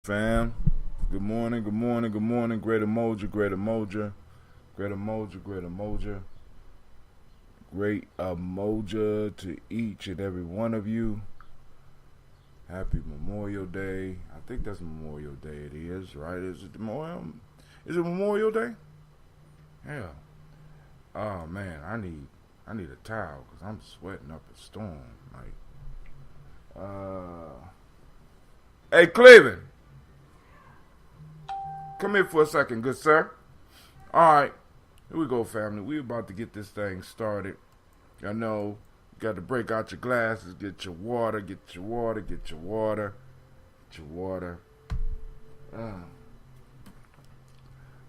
fam? Good morning, good morning, good morning. Great Umoja, great Umoja. Great Umoja, great Umoja. Great Umoja to each and every one of you. Happy Memorial Day. I think that's Memorial Day it is, right? Is it Memorial Day? Yeah. Oh man, I need a towel because I'm sweating up a storm. Hey Cleveland, come here for a second, good sir. All right, here we go, family. We about to get this thing started. I know you got to break out your glasses, get your water, get your water, get your water, get your water.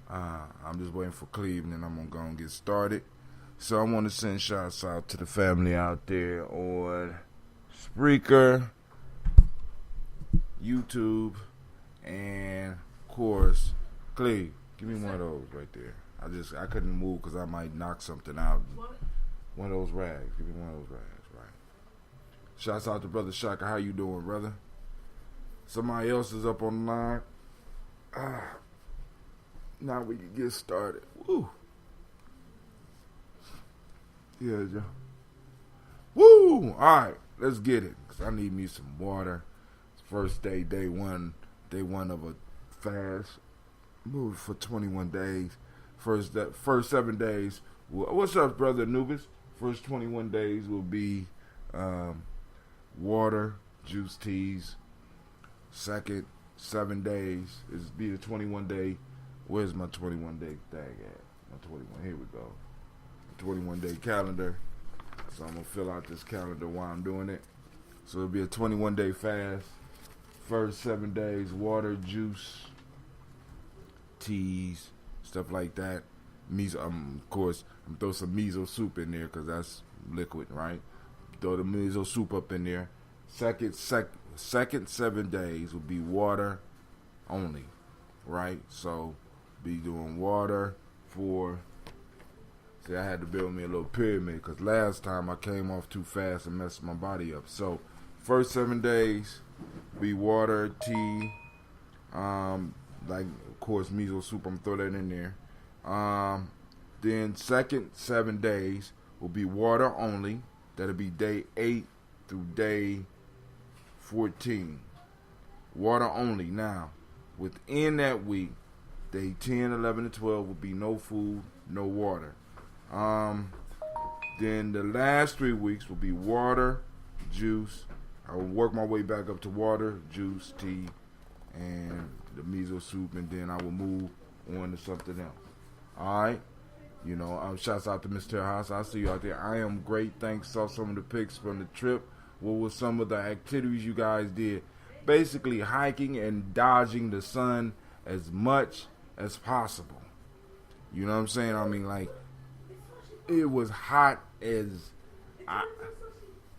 I'm just waiting for Cleveland and I'm going to go and get started. So I want to send shots out to the family out there on Spreaker, YouTube, and of course, Cleve, give me one of those right there. I couldn't move because I might knock something out. One of those rags. Give me one of those rags, right? Shouts out to Brother Shaka. How you doing, brother? Somebody else is up on the line. Now we can get started. Woo. Yeah, Joe. Woo! All right, let's get it. Cause I need me some water. It's first day one of a fast. Moved for 21 days. First 7 days. What's up, brother Anubis? First 21 days will be water, juice, teas. Second 7 days is be the 21 day. Where's my 21 day thing at? My 21. Here we go. 21 day calendar. So I'm gonna fill out this calendar while I'm doing it. So it'll be a 21 day fast. First 7 days, water, juice, teas, stuff like that. Of course, I'm gonna throw some miso soup in there because that's liquid, right? Throw the miso soup up in there. Second 7 days will be water only, right? So be doing water for. See, I had to build me a little pyramid because last time I came off too fast and messed my body up. So first 7 days be water, tea, like of course miso soup. I'm gonna throw that in there. Then second 7 days will be water only. That'll be day 8 through day 14. Water only. Now, within that week, day 10, 11, and 12 will be no food, no water. Then the last 3 weeks will be water, juice. I will work my way back up to water, juice, tea, and the miso soup, and then I will move on to something else. All right, shouts out to Mr. House. I see you out there. I am great. Thanks. Saw some of the pics from the trip. What were some of the activities you guys did? Basically, hiking and dodging the sun as much as possible. You know what I'm saying? I mean, like, it was hot as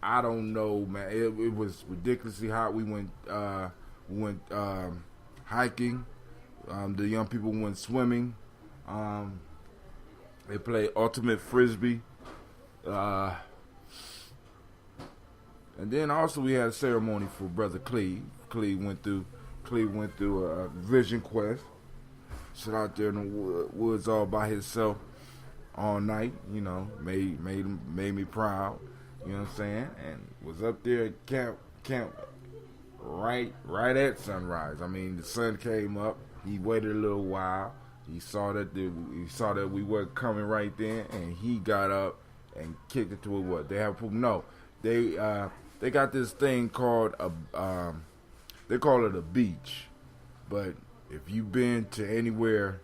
I don't know, man. It was ridiculously hot. We went hiking. The young people went swimming. They played ultimate frisbee. And then also we had a ceremony for Brother Cleve. Cleve went through a vision quest. Sit out there in the woods all by himself all night. Made me proud. You know what I'm saying? And was up there at camp right at sunrise. I mean, the sun came up. He waited a little while. He saw that we weren't coming right then, and he got up and kicked it to it. What they have? No, they got this thing called they call it a beach, but if you've been to anywhere,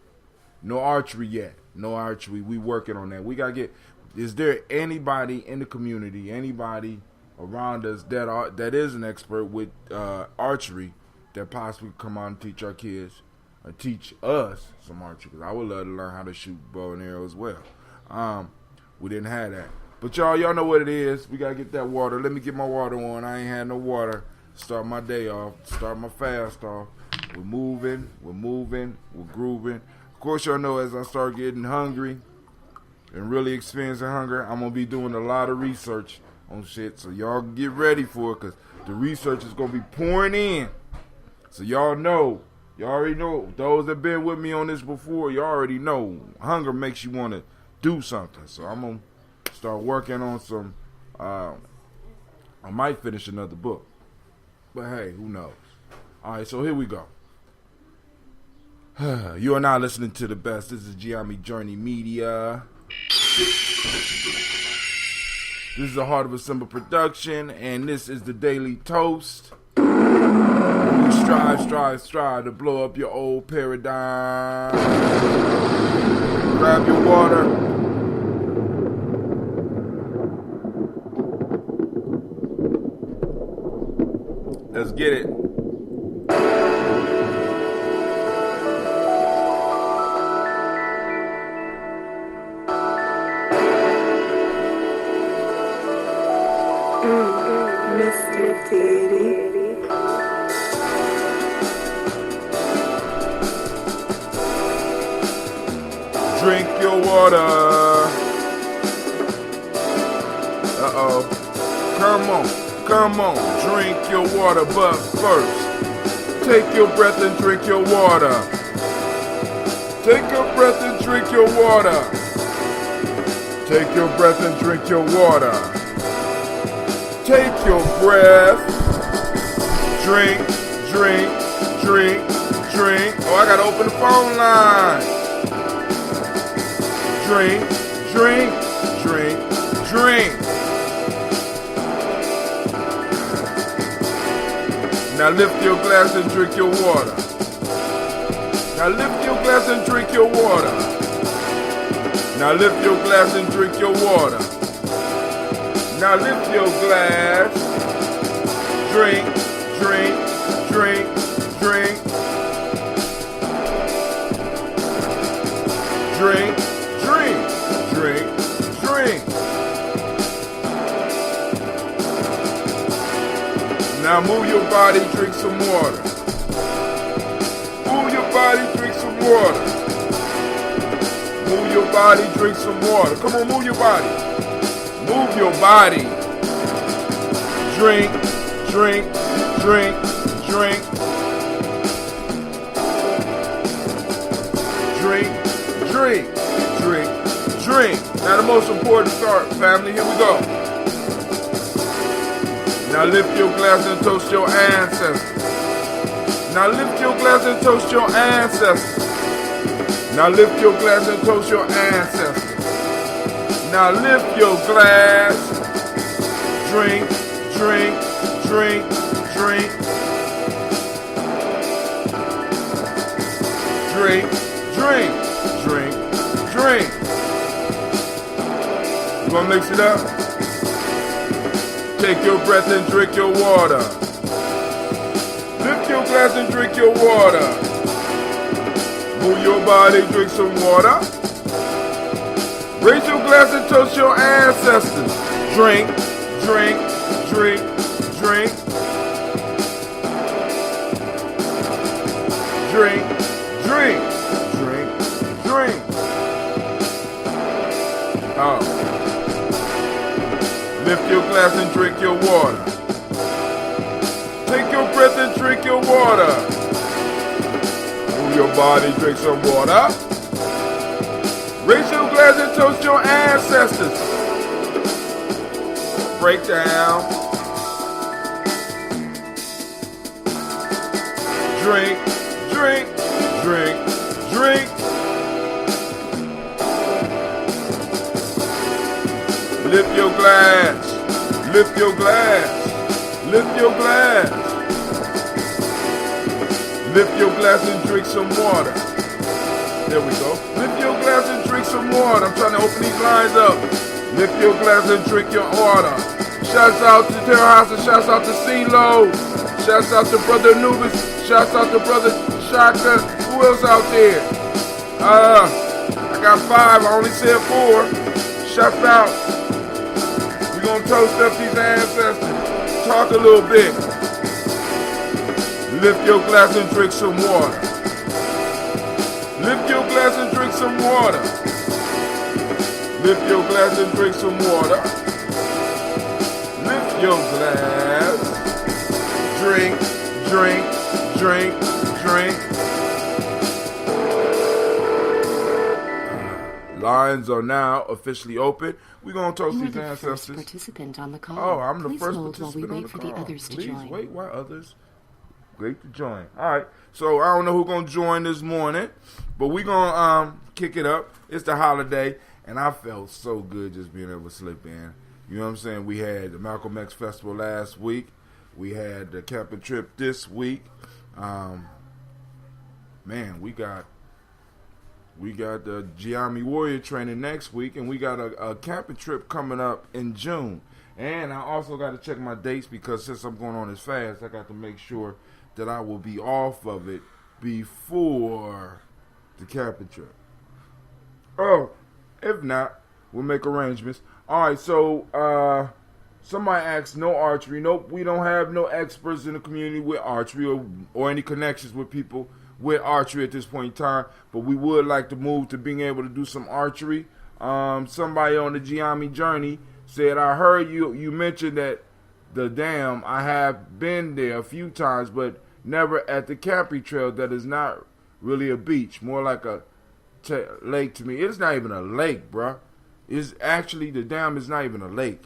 no archery yet. No archery. We working on that. We gotta get. Is there anybody in the community, anybody around us that is an expert with archery that possibly come out and teach our kids or teach us some archery? Because I would love to learn how to shoot bow and arrow as well. We didn't have that. But y'all know what it is. We got to get that water. Let me get my water on. I ain't had no water. Start my day off. Start my fast off. We're moving. We're grooving. Of course, y'all know as I start getting hungry and really experiencing hunger, I'm going to be doing a lot of research on shit. So y'all get ready for it because the research is going to be pouring in. So y'all already know. Those that been with me on this before, y'all already know. Hunger makes you want to do something. So I'm going to start working on some, I might finish another book. But hey, who knows? All right, so here we go. You are now listening to the best. This is Gye-Nyame Journey Media. This is the Heart of a Simple production, and this is the Daily Toast. We strive to blow up your old paradigm. Grab your water. Let's get it. Mr. Diddy. Drink your water. Uh-oh. Come on. Drink your water, but first, take your breath and drink your water. Take your breath and drink your water. Take your breath and drink your water. Take your breath. Drink. Oh, I gotta open the phone line. Drink. Now lift your glass and drink your water. Now lift your glass and drink your water. Now lift your glass and drink your water. Now lift your glass. Drink. Now move your body, drink some water. Move your body, drink some water. Move your body, drink some water. Come on, move your body. Move your body. Drink. Now the most important part, family, here we go. Now lift your glass and toast your ancestors. Now lift your glass and toast your ancestors. Now lift your glass and toast your ancestors. Now lift your glass. Drink. You gonna mix it up? Take your breath and drink your water. Lift your glass and drink your water. Move your body, drink some water. Raise your glass and toast your ancestors. Drink. Oh. Lift your glass and drink your water. Take your breath and drink your water. Move your body, drink some water. Raise your glass and toast your ancestors. Break down. Drink. Lift your glass. Lift your glass and drink some water. There we go. Lift your glass and drink some water. I'm trying to open these lines up. Lift your glass and drink your water. Shouts out to Terra House and shouts out to CeeLo. Shouts out to Brother Anubis. Shouts out to Brother Shaka. Who else out there? I got 5. I only said 4. Shouts out. We're going to toast up these ancestors. Talk a little bit. Lift your glass and drink some water. Lift your glass and drink some water. Lift your glass and drink some water. Lift your glass. Drink. drink. Lines are now officially open. We're going to toast these the ancestors. First participant on the call. Oh, I'm the Please first hold while we participant on wait the for call. the others to Please join. wait while others wait to join. All right. So I don't know who's going to join this morning, but we're going to kick it up. It's the holiday, and I felt so good just being able to slip in. You know what I'm saying? We had the Malcolm X Festival last week. We had the camping trip this week. Man, we got the Gye-Nyame Warrior training next week, and we got a camping trip coming up in June. And I also got to check my dates because since I'm going on this fast, I got to make sure that I will be off of it before the camping trip. Oh, if not, we'll make arrangements. All right, so somebody asked, no archery. Nope, we don't have no experts in the community with archery or any connections with people with archery at this point in time, but we would like to move to being able to do some archery. Somebody on the Gye-Nyame journey said, I heard you mentioned that the dam. I have been there a few times, but never at the camping trail that is not really a beach, more like a lake to me. It's not even a lake, bruh. It's actually, the dam is not even a lake.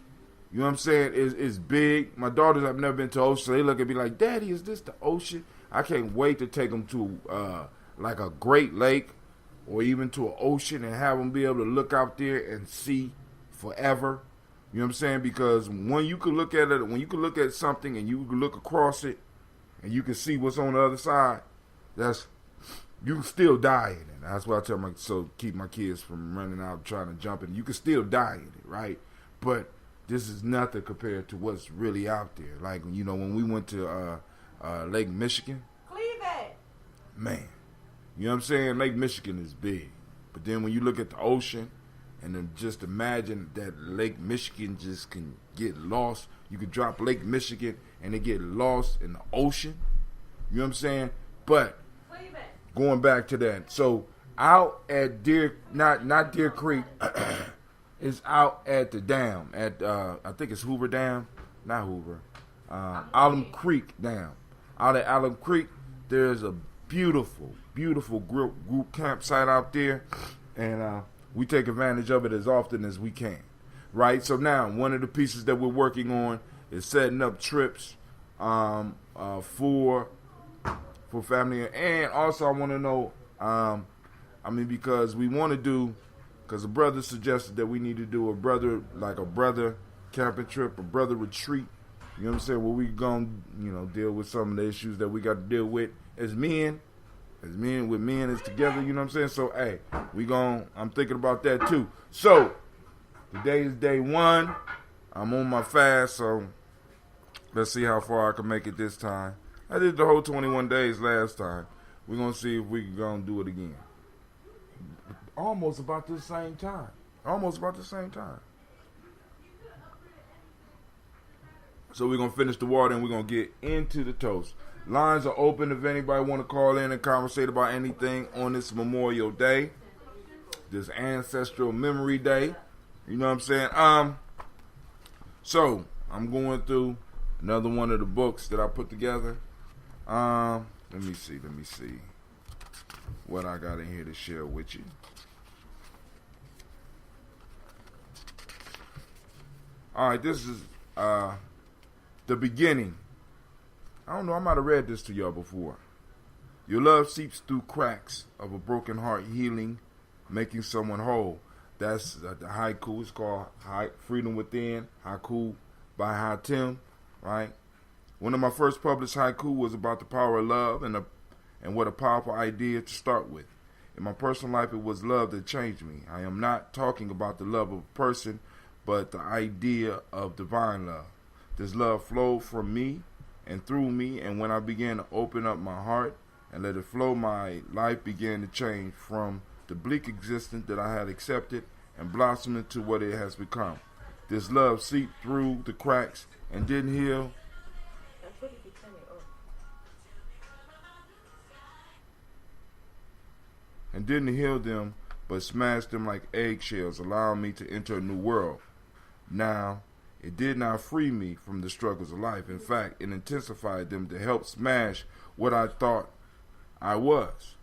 You know what I'm saying? It's big. My daughters have never been to ocean, so they look at me like, Daddy, is this the ocean? I can't wait to take them to like a great lake or even to an ocean and have them be able to look out there and see forever. You know what I'm saying? Because when you can look at it, when you can look at something and you can look across it and you can see what's on the other side, you can still die in it. That's why I tell keep my kids from running out trying to jump in. You can still die in it, right? But this is nothing compared to what's really out there. Like, you know, when we went to Lake Michigan. Cleveland. Man, you know what I'm saying? Lake Michigan is big. But then when you look at the ocean and then just imagine that Lake Michigan just can get lost. You could drop Lake Michigan and it get lost in the ocean. You know what I'm saying? But Cleveland. going back to that. So out at not Deer Creek, it's out at the dam. At I think it's Hoover Dam. Not Hoover. Alum Creek Dam. Out at Alum Creek, there's a beautiful group campsite out there, and we take advantage of it as often as we can, right? So now, one of the pieces that we're working on is setting up trips for family, and also I want to know, because we want to do, because a brother suggested that we need to do a brother camping trip, a brother retreat. You know what I'm saying? Where we gonna, deal with some of the issues that we got to deal with as men as together. You know what I'm saying? So, hey, I'm thinking about that too. So, today is day 1. I'm on my fast, so let's see how far I can make it this time. I did the whole 21 days last time. We're gonna see if we can go and do it again. Almost about the same time. So we're going to finish the water and we're going to get into the toast. Lines are open if anybody want to call in and conversate about anything on this Memorial Day, this Ancestral Memory Day. You know what I'm saying? So I'm going through another one of the books that I put together. Let me see what I got in here to share with you. All right, this is the beginning. I don't know, I might have read this to y'all before. Your love seeps through cracks of a broken heart, healing, making someone whole. That's the haiku. It's called Freedom Within, haiku by Hatim, right? One of my first published haiku was about the power of love and what a powerful idea to start with. In my personal life, it was love that changed me. I am not talking about the love of a person, but the idea of divine love. This love flowed from me and through me, and when I began to open up my heart and let it flow, my life began to change from the bleak existence that I had accepted and blossom into what it has become. This love seeped through the cracks and didn't heal. And didn't heal them, but smashed them like eggshells, allowing me to enter a new world. Now, It did not free me from the struggles of life. In fact, it intensified them to help smash what I thought I was.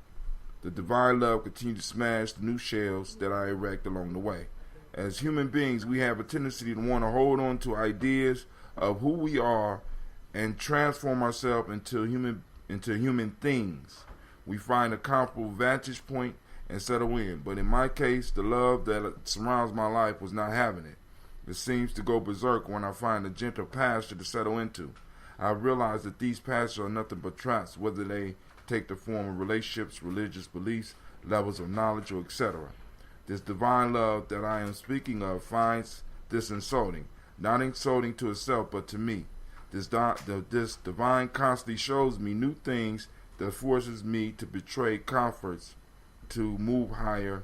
The divine love continued to smash the new shells that I erect along the way. As human beings, we have a tendency to want to hold on to ideas of who we are and transform ourselves into human things. We find a comfortable vantage point and settle in. But in my case, the love that surrounds my life was not having it. It seems to go berserk when I find a gentle pasture to settle into. I realize that these pastures are nothing but traps, whether they take the form of relationships, religious beliefs, levels of knowledge, or etc. This divine love that I am speaking of finds this insulting, not insulting to itself, but to me. This divine constantly shows me new things that forces me to betray comforts to move higher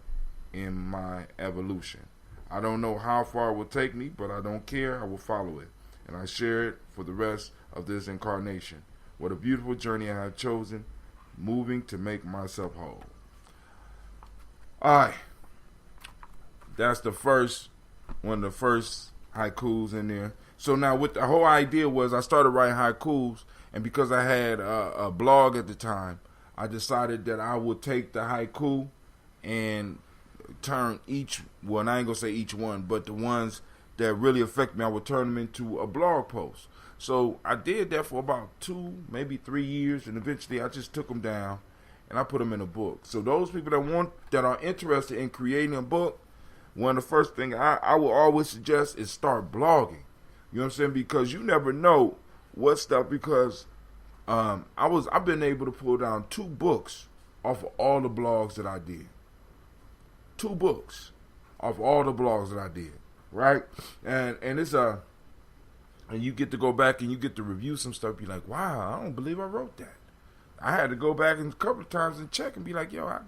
in my evolution. I don't know how far it will take me, but I don't care. I will follow it. And I share it for the rest of this incarnation. What a beautiful journey I have chosen, moving to make myself whole. Alright. That's one of the first haikus in there. So now what the whole idea was, I started writing haikus, and because I had a blog at the time, I decided that I would take the haiku and turn and I ain't gonna say each one, but the ones that really affect me, I would turn them into a blog post. So I did that for about 2, maybe 3 years, and eventually I just took them down and I put them in a book. So those people that are interested in creating a book, one of the first things I will always suggest is start blogging. You know what I'm saying? Because you never know what stuff. Because I've been able to pull down 2 books off of all the blogs that I did. 2 books off all the blogs that I did, right? And it's and you get to go back and you get to review some stuff. Be like, wow, I don't believe I wrote that. I had to go back a couple of times and check and be like, yo,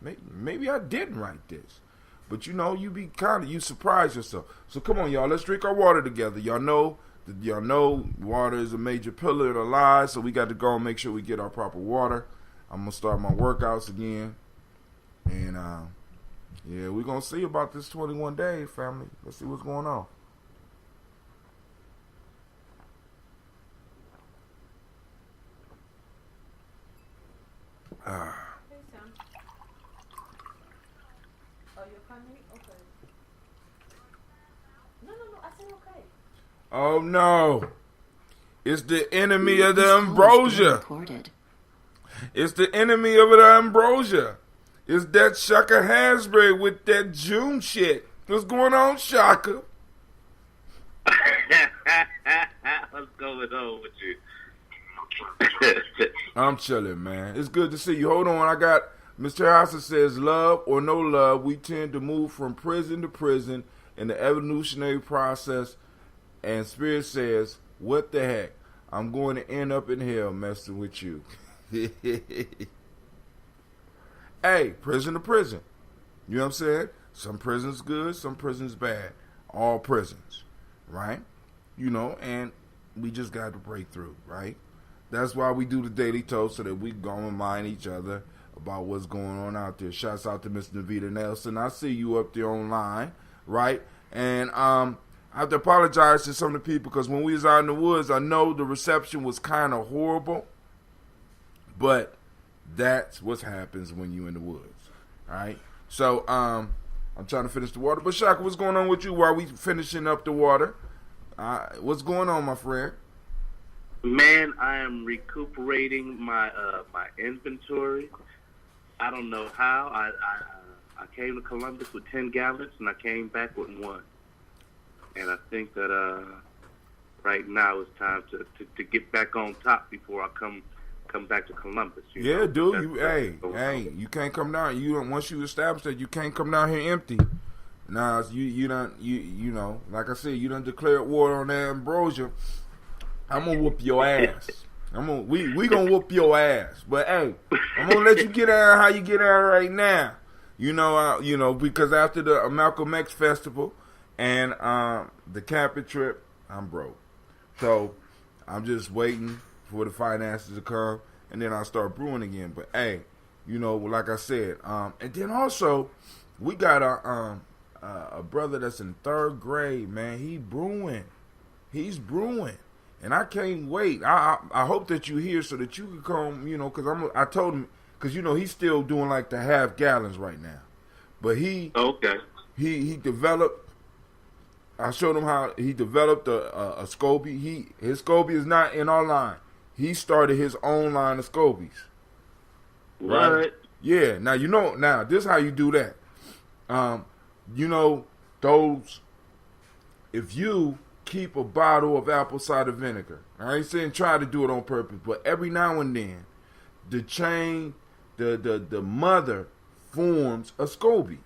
maybe I didn't write this. But you surprise yourself. So come on, y'all, let's drink our water together. Y'all know water is a major pillar of the lives, so we got to go and make sure we get our proper water. I'm gonna start my workouts again, and yeah, we're gonna see about this 21 days, family. Let's see what's going on. Hey, Sam. Oh, you're coming? Okay. No, I said okay. Oh no! It's the enemy of the ambrosia. It's the enemy of the ambrosia. It's that Shaka Hansberry with that June shit. What's going on, Shaka? What's going on with you? I'm chilling, man. It's good to see you. Hold on, I got Mr. Hassa says, love or no love, we tend to move from prison to prison in the evolutionary process. And Spirit says, what the heck? I'm going to end up in hell messing with you. Hey, prison to prison. You know what I'm saying? Some prisons good, some prisons bad. All prisons, right? You know, and we just got to break through, right? That's why we do the Daily Toast, so that we go and remind each other about what's going on out there. Shouts out to Miss Navita Nelson. I see you up there online, right? And I have to apologize to some of the people, because when we was out in the woods, I know the reception was kind of horrible, but that's what happens when you in the woods, all right? So I'm trying to finish the water. But Shaka, what's going on with you while we finishing up the water? What's going on, my friend? Man, I am recuperating my my inventory. I don't know how. I came to Columbus with 10 gallons, and I came back with 1. And I think that right now it's time to get back on top before I come back to Columbus. Yeah, know? dude. You can't come down. Once you establish that, you can't come down here empty. Now you know, like I said, you done declared war on that ambrosia. I'm gonna whoop your ass. We gonna whoop your ass. But hey, I'm gonna let you get out how you get out right now. You know, because after the Malcolm X festival and the camping trip, I'm broke. So I'm just waiting for the finances to come, and then I'll start brewing again. But hey, you know, like I said, and then also we got a brother that's in 3rd grade, man. He brewing. He's brewing, and I can't wait. I hope that you here so that you can come. You know, because I told him because you know he's still doing like the half gallons right now, but Okay. he developed. I showed him how he developed a SCOBY. His SCOBY is not in our line. He started his own line of SCOBYs. Right? Yeah. Now this is how you do that. You know those. If you keep a bottle of apple cider vinegar, I ain't saying try to do it on purpose, but every now and then, the mother forms a SCOBY.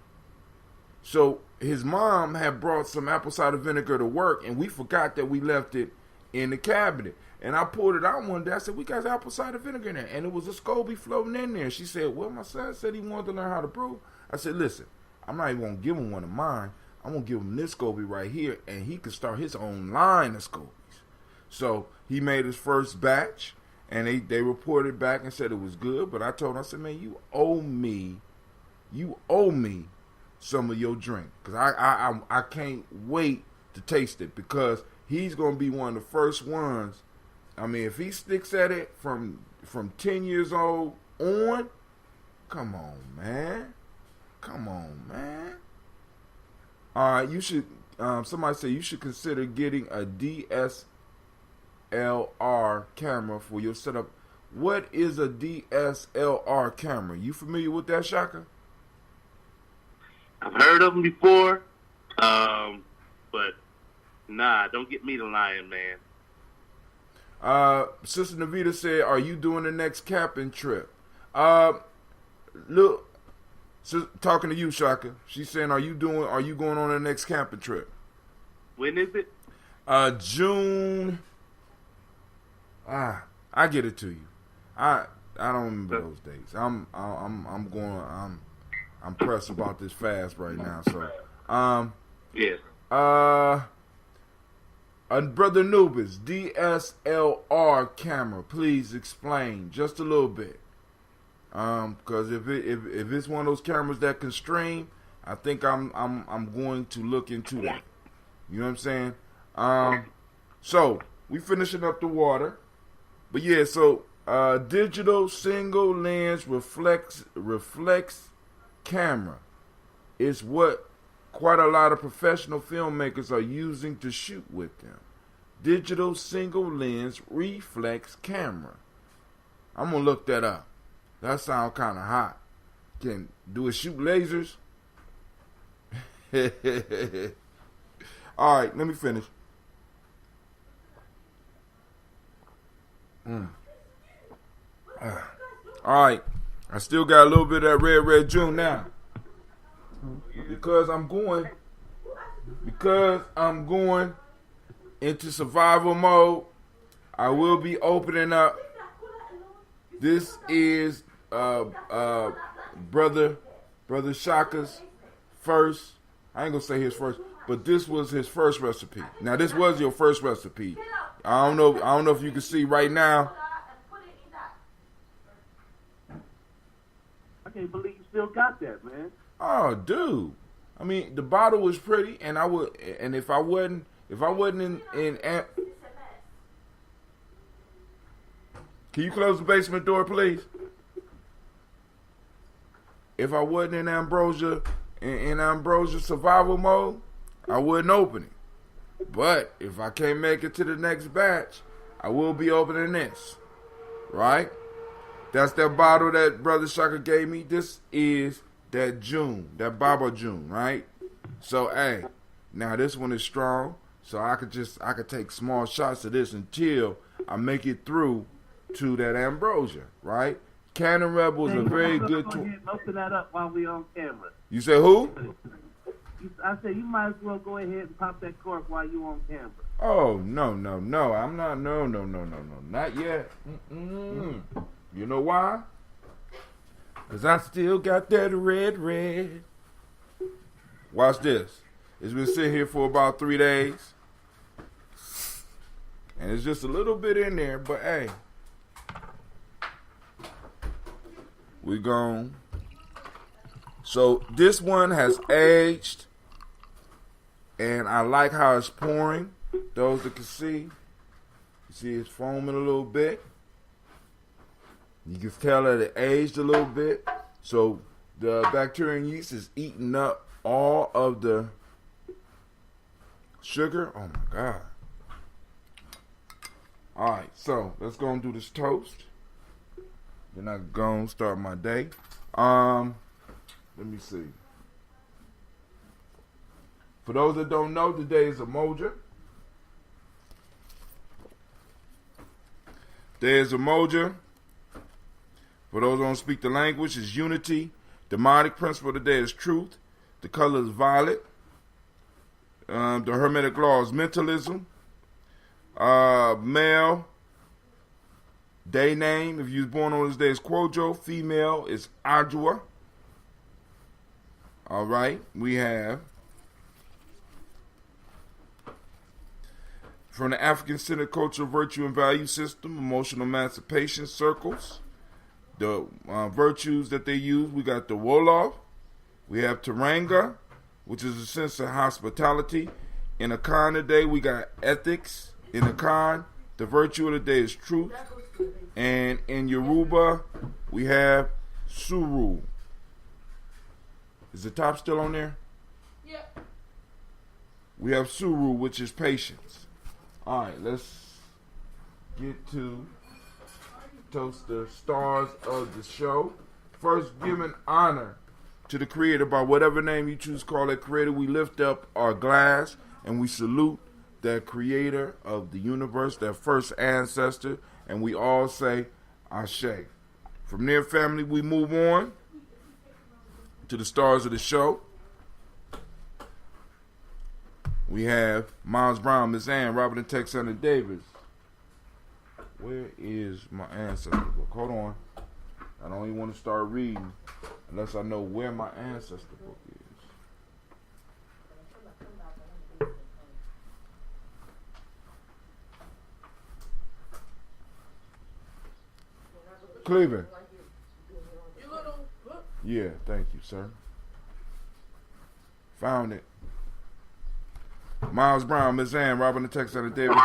So his mom had brought some apple cider vinegar to work, and we forgot that we left it in the cabinet. And I pulled it out one day. I said, we got apple cider vinegar in there. And it was a SCOBY floating in there. She said, well, my son said he wanted to learn how to brew. I said, listen, I'm not even going to give him one of mine. I'm going to give him this SCOBY right here, and he can start his own line of SCOBYs. So he made his first batch, and they reported back and said it was good. But I told him, I said, man, you owe me some of your drink, because I can't wait to taste it, because he's going to be one of the first ones. I mean, if he sticks at it from 10 years old on, come on, man. All right, you should. Somebody said you should consider getting a DSLR camera for your setup. What is a DSLR camera? You familiar with that, Shaka? I've heard of them before, but nah, don't get me the lion, man. Sister Navita said, "Are you doing the next camping trip?" Look, talking to you, Shaka. She's saying, "Are you going on the next camping trip?" When is it? June. I get it to you. I don't remember those dates. I'm pressed about this fast right now. So, yes. Brother Nubis, DSLR camera, please explain just a little bit. Because if it's one of those cameras that can stream, I think I'm going to look into that. You know what I'm saying? So we finishing up the water, but yeah. So digital single lens reflex camera is what quite a lot of professional filmmakers are using to shoot with them. Digital single lens reflex camera. I'm gonna look that up. That sounds kind of hot. Do it shoot lasers? All right, let me finish. All right, I still got a little bit of that red June now. Because I'm going into survival mode, I will be opening up. This is brother Shaka's first. I ain't gonna say his first, but this was his first recipe. Now this was your first recipe. I don't know if you can see right now. I can't believe you still got that, man. Oh, dude. I mean, the bottle was pretty, and if I wasn't in can you close the basement door, please? If I wasn't in Ambrosia survival mode, I wouldn't open it. But if I can't make it to the next batch, I will be opening this. Right? That's that bottle that Brother Shaka gave me. This is that June, that Baba June, right? So, hey, now this one is strong, so I could take small shots of this until I make it through to that Ambrosia, right? Cannon Rebel is a very good tool. Open that up while we on camera. You say who? I said you might as well go ahead and pop that cork while you on camera. Oh, no. I'm not, no. Not yet. You know why? Because I still got that red. Watch this. It's been sitting here for about 3 days. And it's just a little bit in there, but hey. We gone. So this one has aged. And I like how it's pouring. those that can see, you see it's foaming a little bit. You can tell that it aged a little bit. So the bacteria and yeast is eating up all of the sugar. Oh my God. Alright, so let's go and do this toast. Then I go and start my day. Let me see. For those that don't know, today is Umoja. Today is Umoja. For those who don't speak the language, is unity. The demonic principle today is truth. The color is violet. The hermetic law is mentalism. Male, day name, if you was born on this day, is Quojo. Female is Adjua. All right, we have from the African-centered cultural virtue and value system, emotional emancipation circles. The virtues that they use, we got the Wolof, we have Taranga, which is a sense of hospitality. In Akan today, we got ethics. In Akan, the virtue of the day is truth. And in Yoruba, we have Suru. Is the top still on there? Yeah. We have Suru, which is patience. All right, let's get to toast the stars of the show. First, giving honor to the creator by whatever name you choose to call that creator. We lift up our glass and we salute that creator of the universe, that first ancestor, and we all say Ashe. From there, family, we move on to the stars of the show. We have Miles Brown, Miss Ann, Robert and Texana Davis. Where is my ancestor book? Hold on. I don't even want to start reading unless I know where my ancestor book is. Cleveland. Yeah, thank you, sir. Found it. Miles Brown, Miss Ann, Robin the Texana Davis,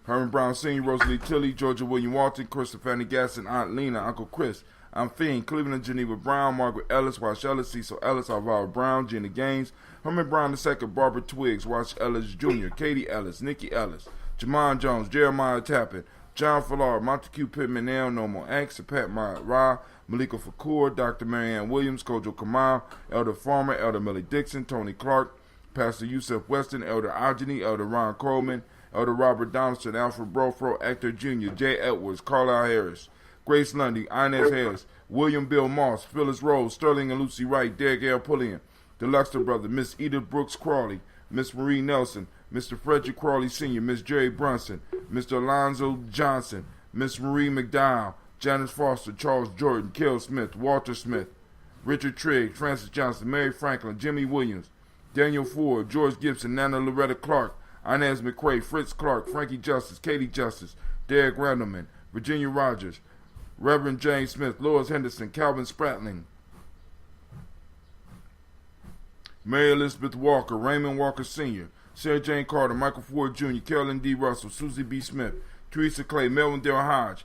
Herman Brown Sr., Rosalie Tilley, Georgia William Walton, Krista Fanny Gasson, Aunt Lena, Uncle Chris, I'm Fiend, Cleveland and Geneva Brown, Margaret Ellis, Wash Ellis, Cecil Ellis, Alvaro Brown, Jenny Gaines, Herman Brown II, Barbara Twiggs, Wash Ellis Jr., Katie Ellis, Nikki Ellis, Jamon Jones, Jeremiah Tappan, John Fallard, Montague Pittman, Nail, No More X, Pat Myatt Ra, Malika Fakur, Dr. Marianne Williams, Kojo Kamal, Elder Farmer, Elder Millie Dixon, Tony Clark, Pastor Yusef Weston, Elder Ajani, Elder Ron Coleman, Elder Robert Donaldson, Alfred Brofro, Actor Jr., Jay Edwards, Carlisle Harris, Grace Lundy, Inez Harris, William Bill Moss, Phyllis Rose, Sterling and Lucy Wright, Derek L. Pulliam, the Luxter brother, Miss Edith Brooks Crawley, Miss Marie Nelson, Mr. Frederick Crawley Sr., Miss Jerry Brunson, Mr. Alonzo Johnson, Miss Marie McDowell, Janice Foster, Charles Jordan, Kel Smith, Walter Smith, Richard Trigg, Francis Johnson, Mary Franklin, Jimmy Williams, Daniel Ford, George Gibson, Nana Loretta Clark, Inez McQuay, Fritz Clark, Frankie Justice, Katie Justice, Derek Randleman, Virginia Rogers, Reverend James Smith, Lois Henderson, Calvin Spratling, Mary Elizabeth Walker, Raymond Walker Sr., Sarah Jane Carter, Michael Ford Jr., Carolyn D. Russell, Susie B. Smith, Teresa Clay, Melvin Dale Hodge,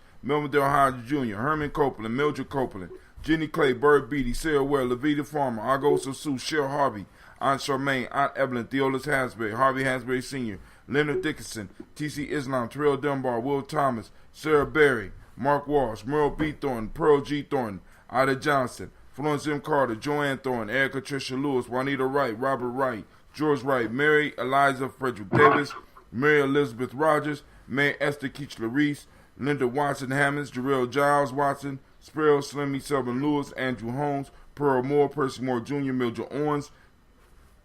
Jr., Herman Copeland, Mildred Copeland, Jenny Clay, Bird Beatty, Sarah Ware, Levita Farmer, Argosa Sue, Cheryl Harvey, Aunt Charmaine, Aunt Evelyn, Theolis Hasbury, Harvey Hasbury Sr., Leonard Dickinson, T.C. Islam, Terrell Dunbar, Will Thomas, Sarah Berry, Mark Walsh, Merle B. Thornton, Pearl G. Thornton, Ida Johnson, Florence M. Carter, Joanne Thornton, Erica Tricia Lewis, Juanita Wright, Robert Wright, George Wright, Mary Eliza Frederick Davis, Mary Elizabeth Rogers, Mary Esther Keachler Reese, Linda Watson Hammonds, Jarrell Giles Watson, Sparrow Slimmy Southern Lewis, Andrew Holmes, Pearl Moore, Percy Moore Jr., Mildred Owens,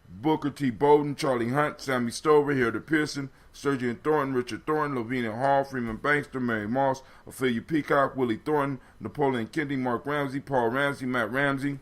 Booker T. Bowden, Charlie Hunt, Sammy Stover, Hilda Pearson, Sergeant Thornton, Richard Thornton, Lavinia Hall, Freeman Bankster, Mary Moss, Ophelia Peacock, Willie Thornton, Napoleon Kendi, Mark Ramsey, Paul Ramsey, Matt Ramsey,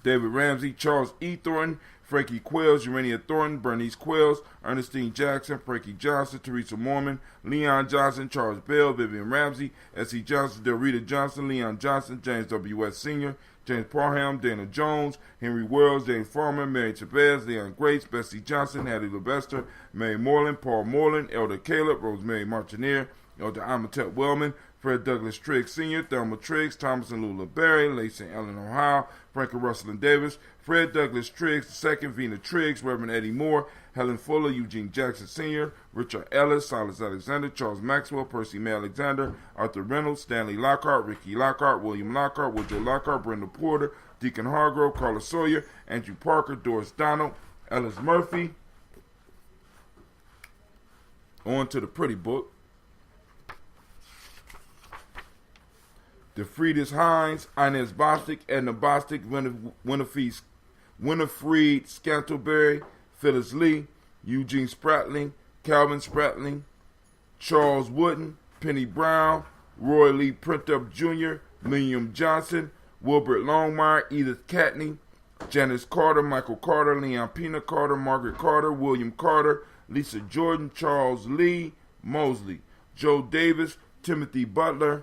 David Ramsey, Charles E. Thornton, Frankie Quells, Urania Thornton, Bernice Quells, Ernestine Jackson, Frankie Johnson, Teresa Mormon, Leon Johnson, Charles Bell, Vivian Ramsey, S.E. Johnson, Delrita Johnson, Leon Johnson, James W. West Sr., James Parham, Dana Jones, Henry Wells, James Farmer, Mary Chavez, Leon Grace, Bessie Johnson, Hattie Levester, Mary Moreland, Paul Moreland, Elder Caleb, Rosemary Martineer, Elder Amatep Wellman, Fred Douglas Triggs Sr., Thelma Triggs, Thomas and Lula Berry, Lake St. Ellen, Ohio, Franklin Russell and Davis, Fred Douglas Triggs II, Vina Triggs, Reverend Eddie Moore, Helen Fuller, Eugene Jackson Sr., Richard Ellis, Silas Alexander, Charles Maxwell, Percy May Alexander, Arthur Reynolds, Stanley Lockhart, Ricky Lockhart, William Lockhart, Woodrow Lockhart, Brenda Porter, Deacon Hargrove, Carla Sawyer, Andrew Parker, Doris Donald, Ellis Murphy. On to the pretty book. DeFriedis Hines, Inez Bostic, Edna Bostic, Winifred Scantleberry, Phyllis Lee, Eugene Spratling, Calvin Spratling, Charles Wooden, Penny Brown, Roy Lee Printup Jr., William Johnson, Wilbert Longmire, Edith Catney, Janice Carter, Michael Carter, Leon Pina Carter, Margaret Carter, William Carter, Lisa Jordan, Charles Lee Mosley, Joe Davis, Timothy Butler,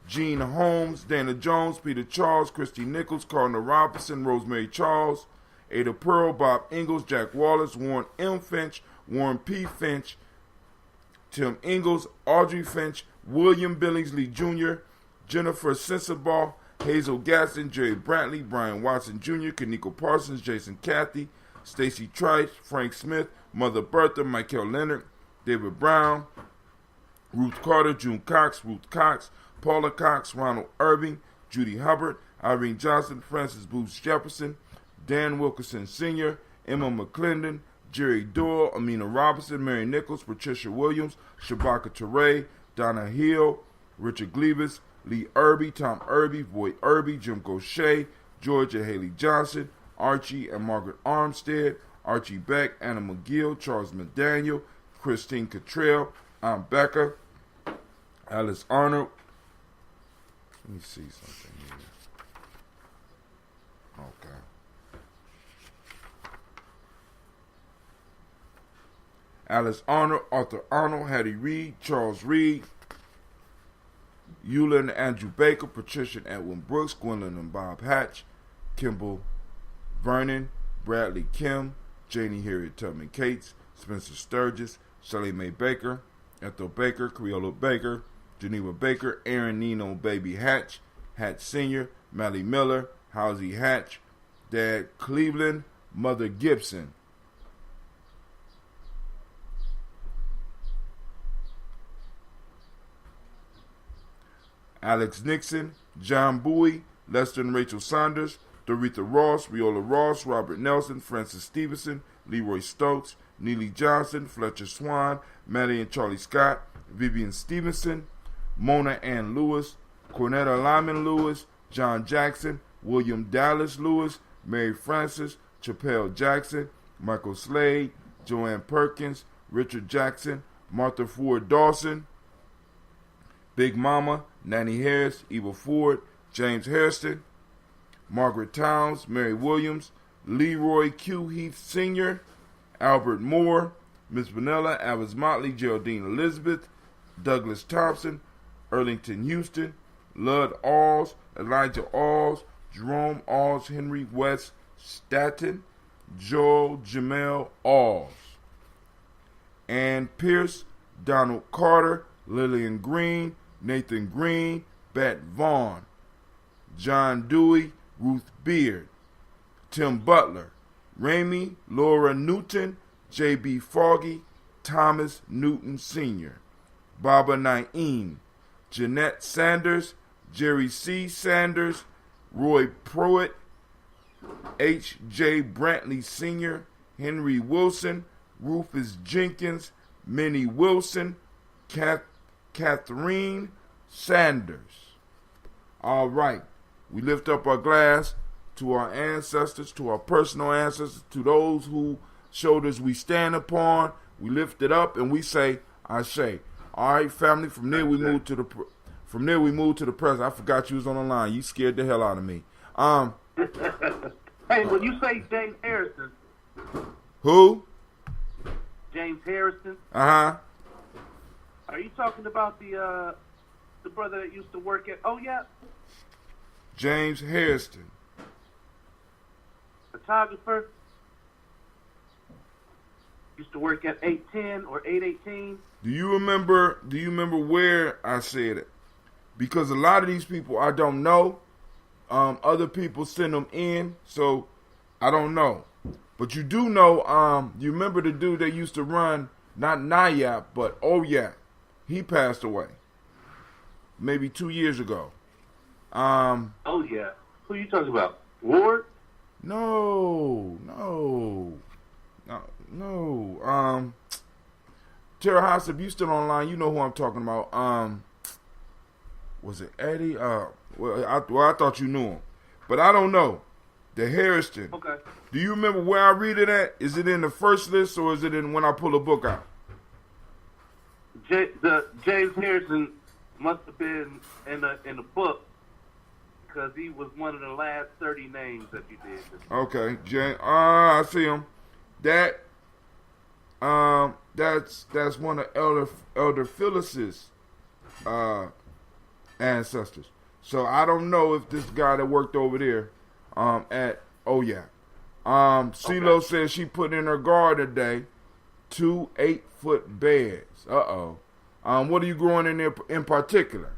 Gene Holmes, Dana Jones, Peter Charles, Christy Nichols, Cardinal Robinson, Rosemary Charles, Ada Pearl, Bob Ingalls, Jack Wallace, Warren M. Finch, Warren P. Finch, Tim Ingalls, Audrey Finch, William Billingsley Jr., Jennifer Sensabaugh, Hazel Gaston, Jerry Brantley, Brian Watson Jr., Kaniko Parsons, Jason Cathy, Stacy Trice, Frank Smith, Mother Bertha, Michael Leonard, David Brown, Ruth Carter, June Cox, Ruth Cox, Paula Cox, Ronald Irving, Judy Hubbard, Irene Johnson, Francis Booth Jefferson, Dan Wilkerson Sr., Emma McClendon, Jerry Doyle, Amina Robinson, Mary Nichols, Patricia Williams, Shabaka Teray, Donna Hill, Richard Gleavis, Lee Irby, Tom Irby, Boyd Irby, Jim Gaucher, Georgia Haley Johnson, Archie and Margaret Armstead, Archie Beck, Anna McGill, Charles McDaniel, Christine Cottrell, Aunt Becca, Alice Arnold. Let me see something here. Okay. Alice Arnold, Arthur Arnold, Hattie Reed, Charles Reed, Eula and Andrew Baker, Patricia and Edwin Brooks, Gwendolyn and Bob Hatch, Kimball Vernon, Bradley Kim, Janie Harriet Tubman Cates, Spencer Sturgis, Shelley Mae Baker, Ethel Baker, Creola Baker, Geneva Baker, Aaron Nino Baby Hatch, Hatch Sr., Mally Miller, Housie Hatch, Dad Cleveland, Mother Gibson. Alex Nixon, John Bowie, Lester and Rachel Saunders, Doretha Ross, Viola Ross, Robert Nelson, Francis Stevenson, Leroy Stokes, Neely Johnson, Fletcher Swan, Maddie and Charlie Scott, Vivian Stevenson, Mona Ann Lewis, Cornetta Lyman Lewis, John Jackson, William Dallas Lewis, Mary Francis, Chappelle Jackson, Michael Slade, Joanne Perkins, Richard Jackson, Martha Ford Dawson, Big Mama, Nanny Harris, Eva Ford, James Hairston, Margaret Towns, Mary Williams, Leroy Q. Heath Sr., Albert Moore, Miss Vanilla, Alice Motley, Geraldine Elizabeth, Douglas Thompson, Erlington Houston, Lud Alls, Elijah Alls, Jerome Alls, Henry West Staton, Joel Jamel Alls, Ann Pierce, Donald Carter, Lillian Green, Nathan Green, Bat Vaughn, John Dewey, Ruth Beard, Tim Butler, Ramey, Laura Newton, J.B. Foggy, Thomas Newton Sr., Baba Naeem, Jeanette Sanders, Jerry C. Sanders, Roy Pruitt, H.J. Brantley Sr., Henry Wilson, Rufus Jenkins, Minnie Wilson, Catherine Sanders. All right. We lift up our glass to our ancestors, to our personal ancestors, to those whose shoulders we stand upon. We lift it up and we say, Ashe. All right, family. From there we move to the present. I forgot you was on the line. You scared the hell out of me. Hey, when you say James Harrison, Who? James Harrison, Uh-huh. are you talking about the brother that used to work at? Oh yeah, James Harrison. photographer. Used to work at 810 or 818. Do you remember where I said it? Because a lot of these people I don't know. Other people send them in, so I don't know. But you do know, you remember the dude that used to run, not Nayap, but Oyak. He passed away. Maybe 2 years ago. Oh yeah. Who you talking about? Ward? No. Terra House, if you still online, you know who I'm talking about. Was it Eddie? I thought you knew him, but I don't know. The Harrison. Okay. Do you remember where I read it at? Is it in the first list or is it in when I pull a book out? The James Harrison must have been in the book because he was one of the last 30 names that you did. Okay, I see him. That's one of Elder Phyllis's ancestors. So I don't know if this guy that worked over there at CeeLo CeeLo says she put in her garden today 2 8-foot beds. What are you growing in there in particular?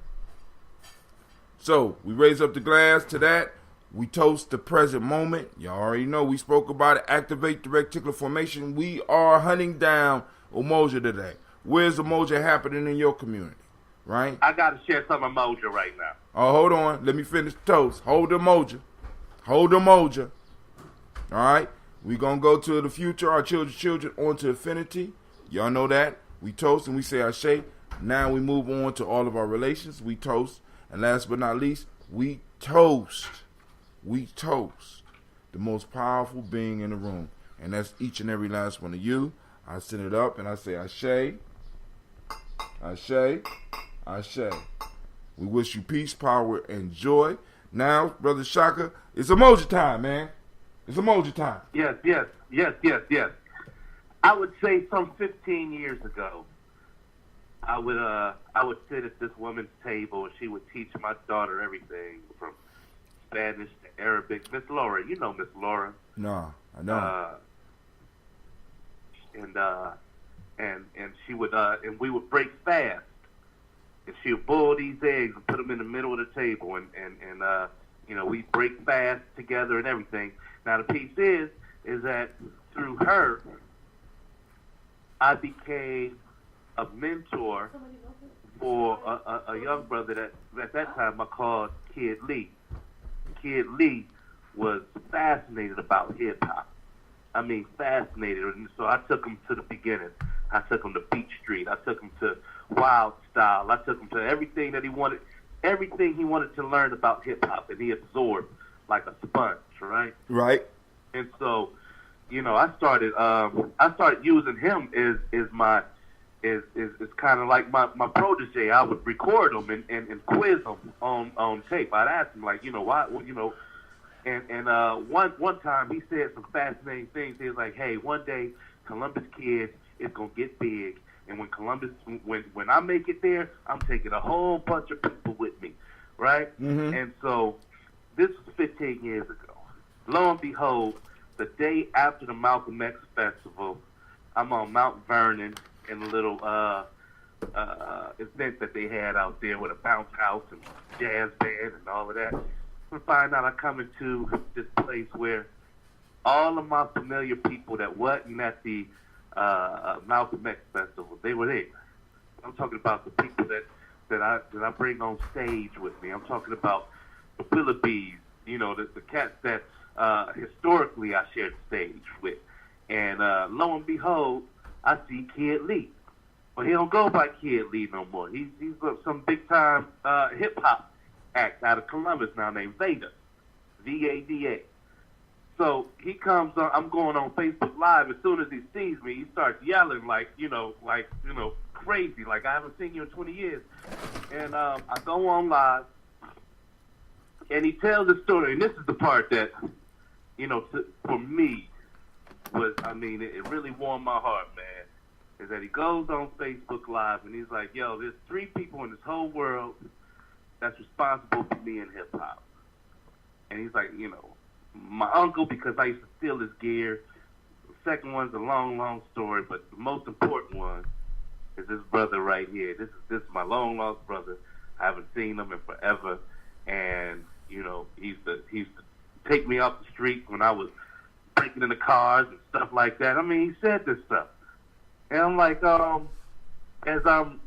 So we raise up the glass to that. We toast the present moment. You already know we spoke about it. Activate the reticular formation. We are hunting down Umoja today. Where's Umoja happening in your community? Right? I got to share some Umoja right now. Oh, hold on. Let me finish the toast. Hold the Umoja. All right? We're going to go to the future, our children's children, on to infinity. Y'all know that. We toast and we say Ashe. Now we move on to all of our relations. We toast. And last but not least, we toast. We toast the most powerful being in the room. And that's each and every last one of you. I send it up and I say Ashe. Ashe. Ashe. We wish you peace, power, and joy. Now, Brother Shaka, it's emoji time, man. It's emoji time. Yes. I would say some 15 years ago, I would sit at this woman's table and she would teach my daughter everything from Spanish to Arabic. Miss Laura, you know Miss Laura. No, I don't. And she would and we would break fast. And she would boil these eggs and put them in the middle of the table, and we break fast together and everything. Now the piece is that through her, I became a mentor for a young brother that at that time I called Kid Lee. Kid Lee was fascinated about hip hop. I mean, fascinated. And so I took him to the beginning. I took him to Beach Street. I took him to Wild Style. I took him to everything that he wanted to learn about hip hop, and he absorbed like a sponge, right? Right. And so, I started using him as kind of like my protege. I would record him and quiz him on tape. I'd ask him like, why, and one time he said some fascinating things. He was like, hey, one day Columbus Kid is gonna get big, and when I make it there, I'm taking a whole bunch of people with me, right? Mm-hmm. And so this was 15 years ago. Lo and behold, the day after the Malcolm X Festival, I'm on Mount Vernon in a little event that they had out there with a bounce house and jazz band and all of that. I find out I come into this place where all of my familiar people that wasn't at the Malcolm X Festival, they were there. I'm talking about the people that I bring on stage with me. I'm talking about the Willoughbys, the cats that historically I shared the stage with. And lo and behold, I see Kid Lee. Well, he don't go by Kid Lee no more. He's some big time hip hop act out of Columbus now named Vada, Vada. So he comes on. I'm going on Facebook Live. As soon as he sees me, he starts yelling like crazy, like I haven't seen you in 20 years. And I go on live, and he tells the story. And this is the part that for me, it really warmed my heart, man, is that he goes on Facebook Live and he's like, yo, there's 3 people in this whole world that's responsible for me in hip-hop. And he's like, my uncle, because I used to steal his gear. The second one's a long, long story, but the most important one is this brother right here. This is my long-lost brother. I haven't seen him in forever. And, he used to take me off the street when I was breaking into cars and stuff like that. I mean, he said this stuff. And I'm like, as I'm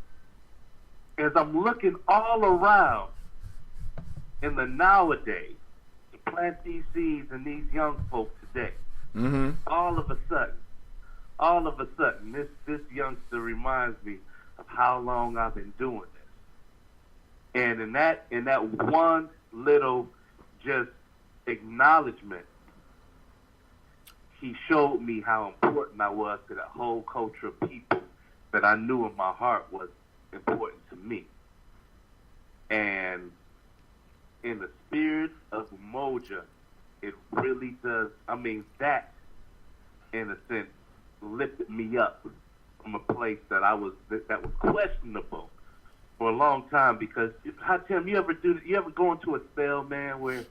looking all around in the nowadays to plant these seeds in these young folk today, all of a sudden, this youngster reminds me of how long I've been doing this. And in that one little just acknowledgement, he showed me how important I was to that whole culture of people that I knew in my heart was important to me. And in the spirit of Umoja, it really does, that, in a sense, lifted me up from a place that was questionable for a long time. Because, Tim, you ever go into a spell, man, where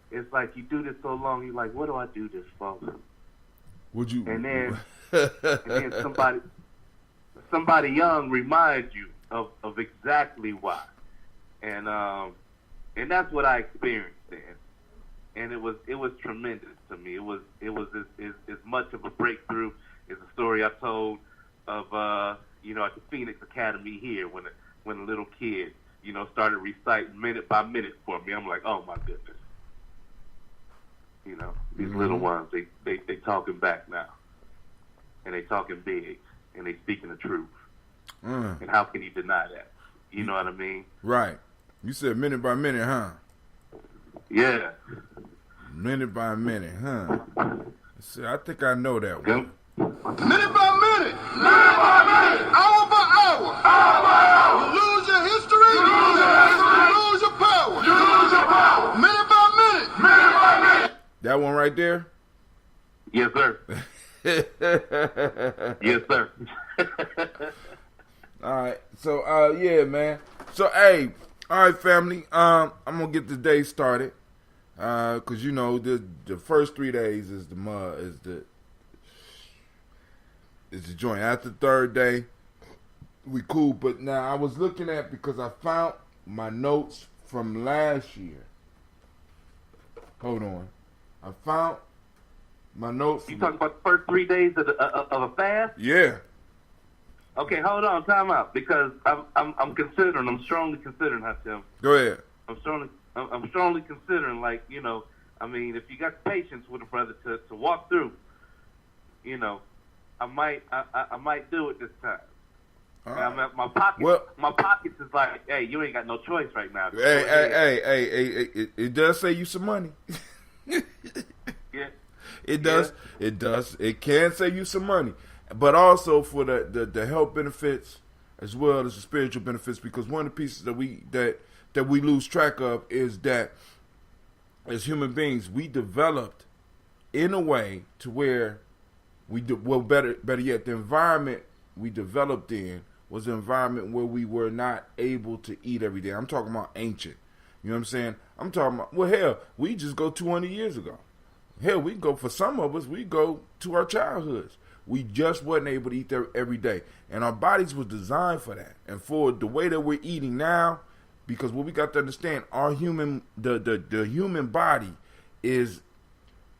it's like you do this so long, you're like, what do I do this for? Would you? And then somebody young reminds you of exactly why, and that's what I experienced then, and it was tremendous to me. It was as much of a breakthrough as a story I told of at the Phoenix Academy here when a little kid started reciting minute by minute for me. I'm like, oh my goodness. These little ones, they talking back now. And they talking big. And they speaking the truth. And how can you deny that? You know what I mean? Right. You said minute by minute, huh? Yeah. Minute by minute, huh? See, I think I know that one. Minute by minute. Minute by minute. Hour by hour. Hour by hour. You lose your history. You lose your history. You lose your power. You lose your power. Minute by minute. Minute by minute. That one right there? Yes, sir. Yes, sir. All right. So, yeah, man. So, hey, all right, family. I'm gonna get the day started, cause the first 3 days is the joint. After the third day, we cool. But now I was looking at, because I found my notes from last year. Hold on. I found my notes. You talking about the first 3 days of a fast? Yeah. Okay, hold on, time out, because I'm strongly considering, Tim. Go ahead. I'm strongly considering, if you got patience with a brother to walk through, I might do it this time. Now, my pockets is like, hey, you ain't got no choice right now. Hey, it does save you some money. Yeah. It does. Yeah. It does. It can save you some money. But also for the health benefits as well as the spiritual benefits, because one of the pieces that we lose track of is that as human beings we developed in a way to where better yet, the environment we developed in was an environment where we were not able to eat every day. I'm talking about ancient. You know what I'm saying? I'm talking about, well, hell, we just go 200 years ago. Hell, for some of us, we go to our childhoods. We just wasn't able to eat there every day. And our bodies was designed for that. And for the way that we're eating now, because what we got to understand, the human body is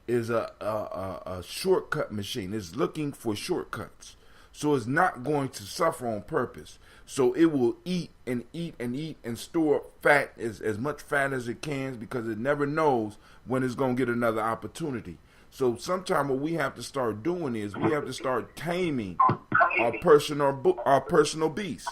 a shortcut machine. It's looking for shortcuts. So it's not going to suffer on purpose. So it will eat and eat and eat and store up fat, as much fat as it can, because it never knows when it's going to get another opportunity. So sometimes what we have to start doing is we have to start taming our personal beast,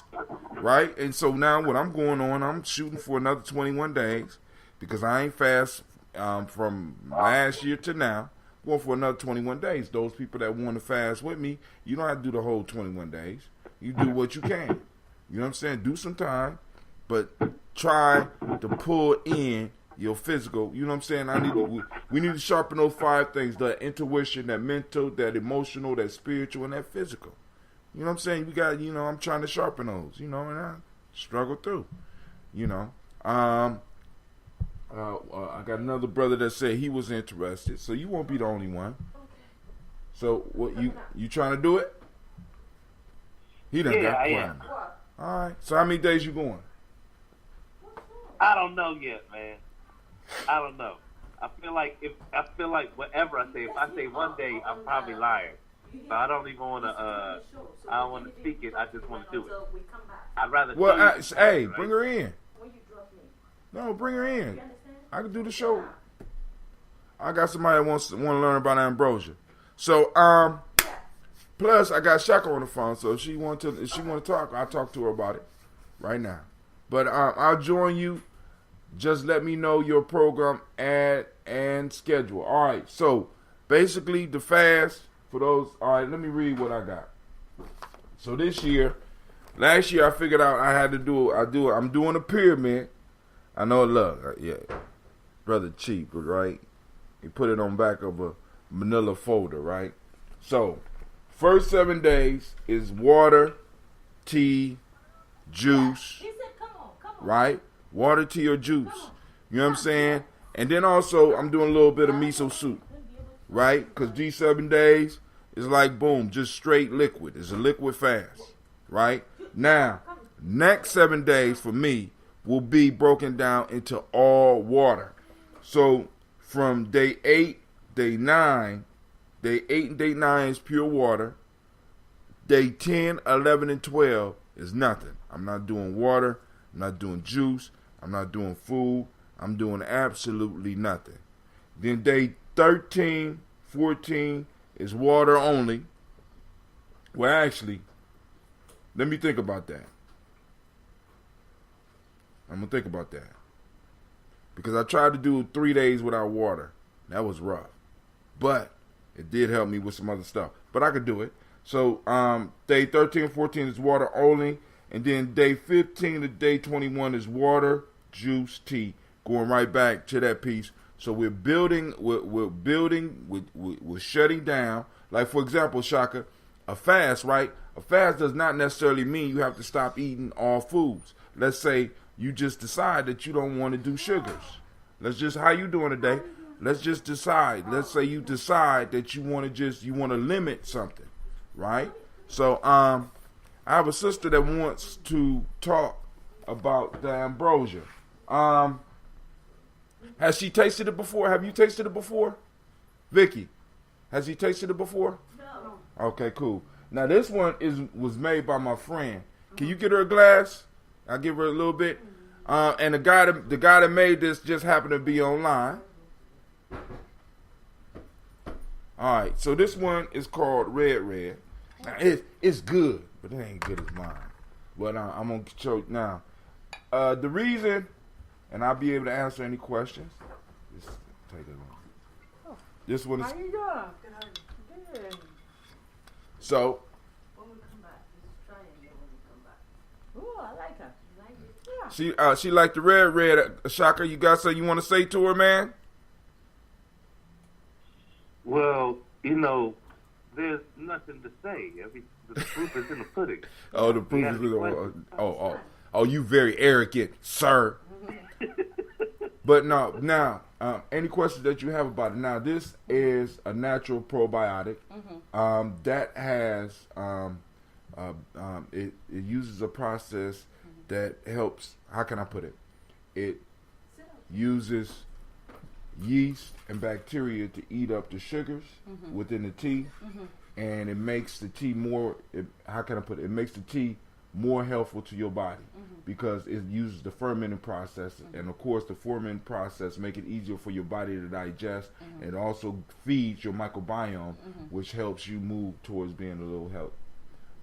right? And so now what I'm going on, I'm shooting for another 21 days, because I ain't fast from last year to now. Going for another 21 days. Those people that want to fast with me, you don't have to do the whole 21 days. You do what you can. You know what I'm saying? Do some time, but try to pull in your physical. You know what I'm saying? We need to sharpen those 5 things: that intuition, that mental, that emotional, that spiritual, and that physical. You know what I'm saying? We got, I'm trying to sharpen those, and I struggle through, I got another brother that said he was interested, so you won't be the only one. So what you trying to do it? He done got quiet. Am. All right. So how many days you going? I don't know yet, man. I don't know. I feel like whatever I say, if I say one day, I'm probably lying. So I don't even want to. I don't want to speak it. I just want to do it. I'd rather. Well, hey, right? bring her in. No, bring her in. I can do the show. I got somebody that want to learn about ambrosia. So, plus I got Shaka on the phone. So if she want to talk, I'll talk to her about it right now. But I'll join you. Just let me know your program and schedule. All right. So basically, the fast for those. All right. Let me read what I got. So last year I figured out I had to do. I'm doing a pyramid. I know. Look, yeah, brother cheap, right? He put it on back of a manila folder, right? So first 7 days is water, tea, juice. Right? Water, tea, or juice. You know what I'm saying? And then also, I'm doing a little bit of miso soup. Right? Because these 7 days is like, boom, just straight liquid. It's a liquid fast. Right? Now, next 7 days for me will be broken down into all water. So, from day 8, day 9 and day 9 is pure water. Day 10, 11, and 12 is nothing. I'm not doing water. I'm not doing juice. I'm not doing food. I'm doing absolutely nothing. Then day 13, 14 is water only. Well, actually, let me think about that. I'm going to think about that. Because I tried to do 3 days without water. That was rough. But it did help me with some other stuff. But I could do it. So day 13 and 14 is water only. And then day 15 to day 21 is water, juice, tea. Going right back to that piece. So we're building, we're shutting down. Like, for example, Shaka, a fast, right? A fast does not necessarily mean you have to stop eating all foods. Let's say you just decide that you don't want to do sugars. How you doing today? Let's just decide. Let's say you decide that you want to limit something, right? So, I have a sister that wants to talk about the ambrosia. Has she tasted it before? Have you tasted it before? Vicky, has he tasted it before? No. Okay, cool. Now this one was made by my friend. Can you get her a glass? I'll give her a little bit. And the guy that made this just happened to be online. All right, so this one is called Red. Now, it's good, but it ain't good as mine. But I'm going to show you now. The reason, and I'll be able to answer any questions. Just take it on. This one is. How you doing? Good. So. When we come back, just try it again when we come back. Ooh, I like her. You like it? Yeah. She liked the red. Shaka, you got something you want to say to her, man? Well, there's nothing to say. The proof is in the pudding. Oh, the proof is in the Oh, you very arrogant, sir. But no, now, any questions that you have about it? Now, this is a natural probiotic that has it uses a process that helps. How can I put it? It uses yeast and bacteria to eat up the sugars within the tea, and it makes the tea more. How can I put it? It makes the tea more helpful to your body because it uses the fermenting process, and of course the fermenting process make it easier for your body to digest, and also feeds your microbiome, which helps you move towards being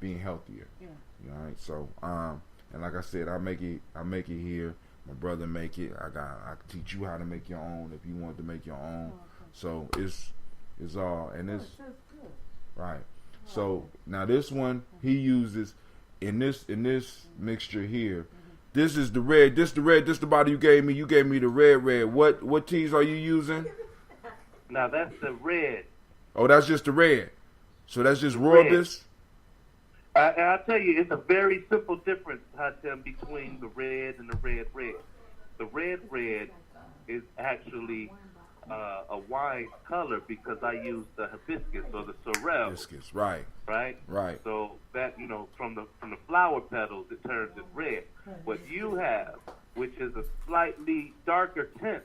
being healthier. Yeah. You know, right? So and like I said, I make it here. My brother make it. I can teach you how to make your own if you want to make your own. So it's all, and it's right. So now this one he uses in this mixture here. This is the red. This the red. This the bottle you gave me. You gave me the red. What teas are you using? Now that's the red. Oh, that's just the red. So that's just Red. rooibos. I'll tell you, it's a very simple difference, Hatem, between the red and the red. The red is actually a wine color because I use the hibiscus or the sorrel. Hibiscus, right. Right. So that from the flower petals, it turns it red. What you have, which is a slightly darker tint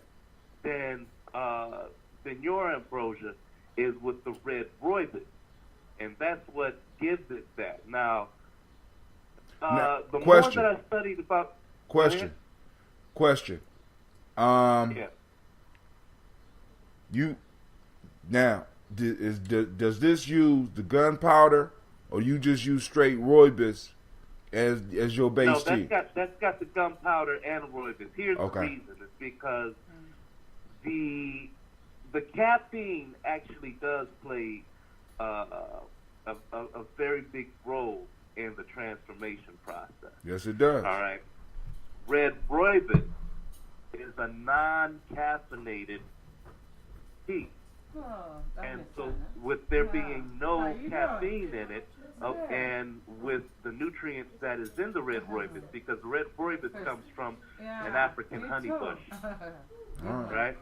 than your ambrosia, is with the red rooibos, and that's what gives it that. Now, the question. more that I studied about Question. Yeah. You now does this use the gunpowder, or you just use straight rooibos as your base No, tea? that's got the gunpowder and rooibos. Here's Okay. the reason: it's because the caffeine actually does play a very big role in the transformation process. Yes, it does. All right. Red rooibos is a non-caffeinated tea. Oh, that And makes so sense. with there Yeah. being How no you caffeine in it, and with the nutrients that is in the red rooibos, because red rooibos comes from Yeah, an African me honey too. bush, All right. right?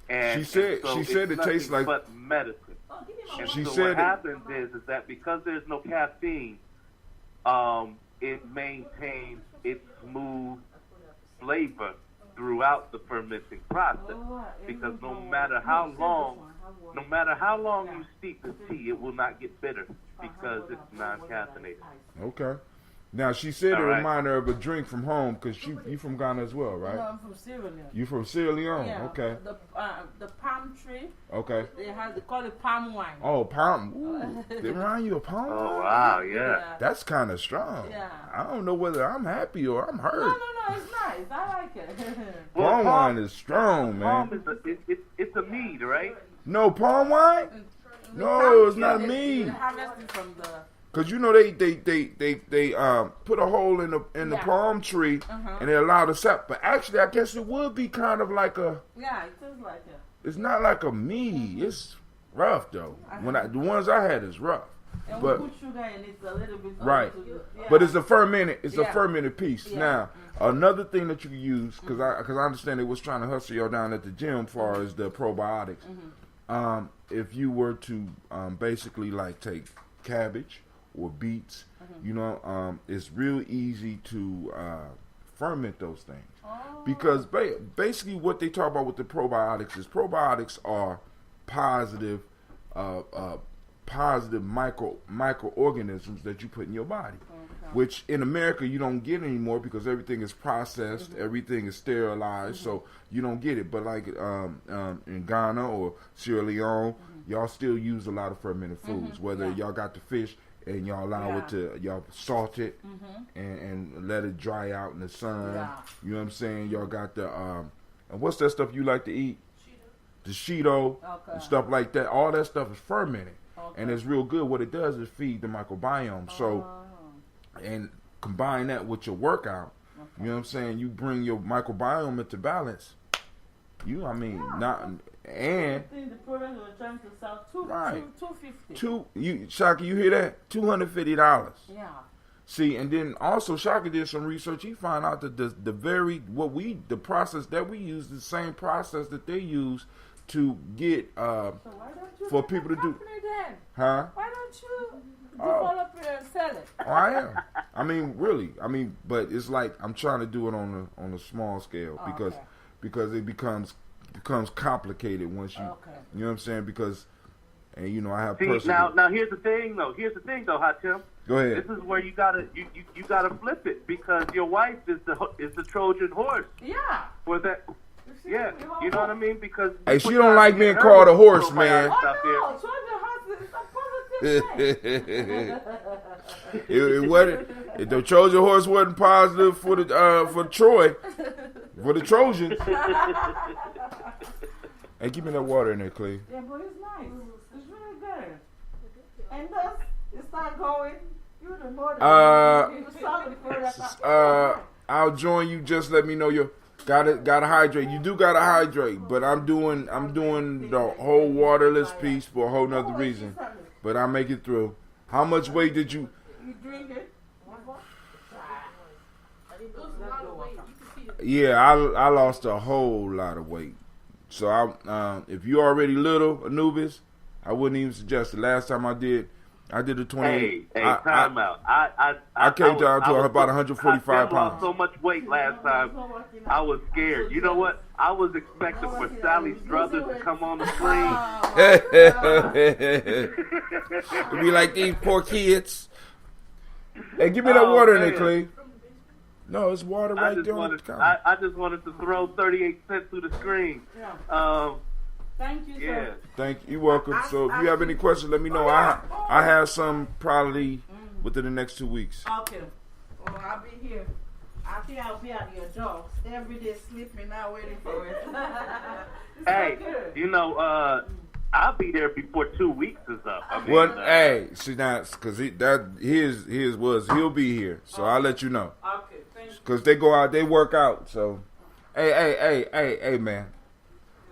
And She said- and so she said it's it tastes nothing like- but medicine. Oh, give me my And She so said what it- happens is that because there's no caffeine, it maintains its smooth flavor throughout the fermenting process. Because no matter how long you steep the tea, it will not get bitter because it's non-caffeinated. Okay. Now she said it All right. reminded her of a drink from home because you from Ghana as well, right? No, I'm from Sierra Leone. You from Sierra Leone? Yeah, Okay. The palm tree, Okay. they call it palm wine. Oh, palm. Ooh, they remind you of palm. Oh wow, yeah. That's kind of strong. Yeah. I don't know whether I'm happy or I'm hurt. No, it's nice. I like it. Well, Palm wine is strong, man. Palm is it's a mead, right? No palm wine? The No, palm it's not tree, mead. They harvest it from the. Cause you know they put a hole in the Yeah. palm tree and they allow the sap. But actually, I guess it would be kind of like a. Yeah, it tastes like it. It's not like a mead. It's rough though. The ones I had is rough. And But we put sugar in it a little bit. right. Yeah. But it's a fermented. It's a Yeah. fermented piece. Yeah. Now another thing that you can use because I understand they was trying to hustle y'all down at the gym as far as the probiotics. If you were to basically like take cabbage or beets, it's real easy to ferment those things. Because basically what they talk about with the probiotics are positive microorganisms that you put in your body, which in America you don't get anymore because everything is processed, everything is sterilized, so you don't get it. But like in Ghana or Sierra Leone, y'all still use a lot of fermented foods, whether y'all got the fish and y'all allow it to, y'all salt it and let it dry out in the sun. Yeah. You know what I'm saying? Y'all got the, and what's that stuff you like to eat? The Cheeto and stuff like that. All that stuff is fermented. And it's real good. What it does is feed the microbiome. So, and combine that with your workout. You know what I'm saying? You bring your microbiome into balance. And I think the product we're trying to sell Right. $250. Shaka, you hear that? $250. Yeah. See, and then also Shaka did some research. He found out that the process that we use is the same process that they use to get So why don't you for have a people to do, company then? huh? Why don't you develop it and sell it? Oh, I am. I mean, really. I mean, but it's like I'm trying to do it on a small scale because it becomes complicated once you you know what I'm saying, because and I have personal. Now here's the thing though Hatem. Go ahead. This is where you gotta flip it because your wife is the Trojan horse Yeah. for that. Yeah, you know what I mean? Because Hey, she don't like being called a horse, man. Oh, no. Trojan horse is a positive thing. It wasn't. If the Trojan horse wasn't positive for Troy, for the Trojans. Hey, give me that water in there, Clay. Yeah, but it's nice. It's really good. And thus, it start going. You the more you saw the product. I'll join you. Just let me know you gotta hydrate. You do gotta hydrate, but I'm doing the whole waterless piece for a whole nother reason. But I make it through. How much weight did you? You drink it? Yeah, I lost a whole lot of weight. So if you already little Anubis, I wouldn't even suggest it. Last time I did a 28. Hey, time out. I came down to about 145 I lost pounds. so much weight last time. I was scared. You know what? I was expecting for Sally Struthers to come on the screen. It'd be like these poor kids. Hey, give me that water in there, Clay. No, it's water right there on the counter. I just wanted to throw 38 cents through the screen. Thank you, sir. Thank you. You're welcome. So if you have any questions, let me know. I have some probably within the next 2 weeks. Okay. Well, I'll be here. I think I'll be at your door every day sleeping now waiting for it. Hey, you know, I'll be there before 2 weeks is up. I mean, hey, see now, because his was he'll be here, so I'll let you know. Okay, thank you. Because they go out, they work out. So, hey, man.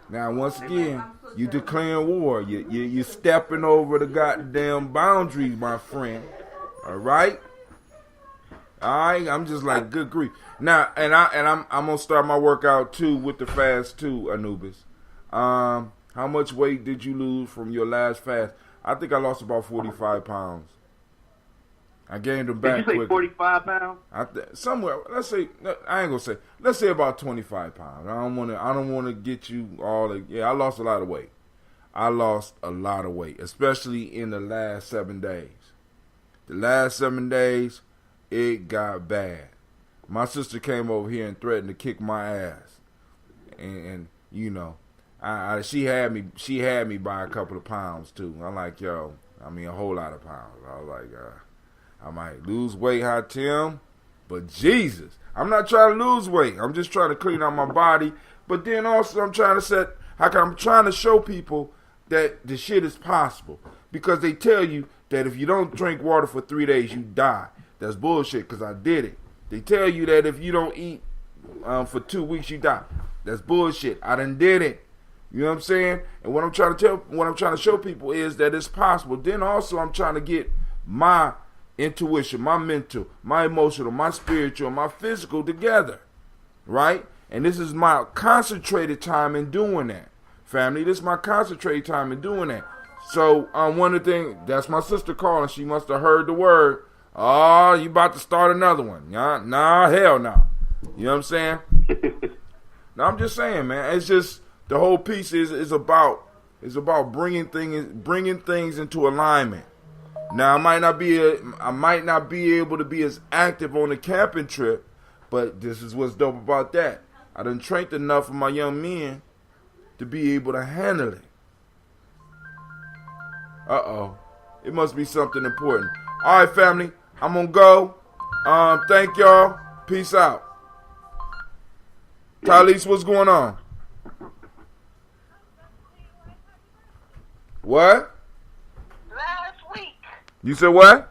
Now, once again, you declaring war. You stepping over the goddamn boundaries, my friend. All right. I'm just like, good grief. Now, and I'm gonna start my workout too with the fast too, Anubis. How much weight did you lose from your last fast? I think I lost about 45 pounds. I gained them back. Did you say 45 pounds? Somewhere. Let's say, I ain't gonna say. Let's say about 25 pounds. I don't want to get you all. Yeah, I lost a lot of weight. I lost a lot of weight, especially in the last 7 days. The last 7 days, it got bad. My sister came over here and threatened to kick my ass, and you know, she had me by a couple of pounds too. I'm like, yo, I mean a whole lot of pounds. I was like, I might lose weight, Hot Tim, but Jesus, I'm not trying to lose weight. I'm just trying to clean out my body. But then also I'm trying to show people that the shit is possible, because they tell you that if you don't drink water for 3 days, you die. That's bullshit, because I did it. They tell you that if you don't eat for 2 weeks, you die. That's bullshit. I done did it. You know what I'm saying? And what I'm trying to show people is that it's possible. Then also I'm trying to get my intuition, my mental, my emotional, my spiritual, my physical together. Right? And this is my concentrated time in doing that. Family, this is my concentrated time in doing that. So one of the things, that's my sister calling. She must have heard the word. Oh, you about to start another one. Nah, hell no. You know what I'm saying? No, I'm just saying, man. It's just, the whole piece is about bringing things into alignment. Now, I might not be able to be as active on the camping trip, but this is what's dope about that. I done trained enough of my young men to be able to handle it. It must be something important. All right, family, I'm gonna go. Thank y'all. Peace out. Talise, what's going on? What? Last week. You said what?